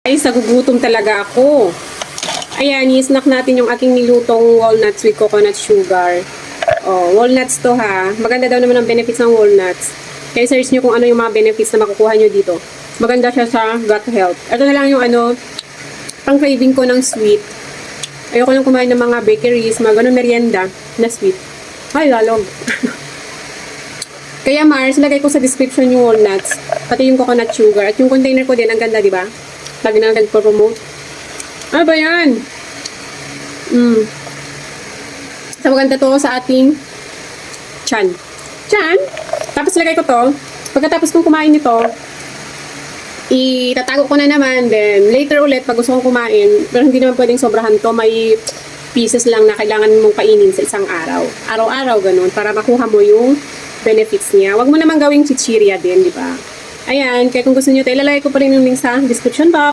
Guys, nagugutom talaga ako. Ayan, i-snack natin yung aking nilutong walnuts with coconut sugar. Oh, walnuts to ha. Maganda daw naman ang benefits ng walnuts. Kaya search nyo kung ano yung mga benefits na makukuha nyo dito. Maganda siya sa gut health. Ito na lang yung pang craving ko ng sweet. Ayoko lang kumain ng mga bakeries, mga ganun merienda na sweet. Ay, lalog. Kaya Mars, lagay ko sa description yung walnuts, pati yung coconut sugar. At yung container ko din, ang ganda, di ba? Lagi na nag-promote. Ano ba yan? So, maganda to sa ating chan. Chan? Tapos lagay ko to. Pagkatapos kong kumain nito, itatago ko na naman. Then, later ulit, pag gusto kong kumain, pero hindi naman pwedeng sobrahan to. May pieces lang na kailangan mong kainin sa isang araw. Araw-araw, ganun. Para makuha mo yung benefits niya. Huwag mo naman gawing chichirya din, di ba? Ayan, kaya kung gusto nyo ito, ilalagay ko pa rin yung link sa description box.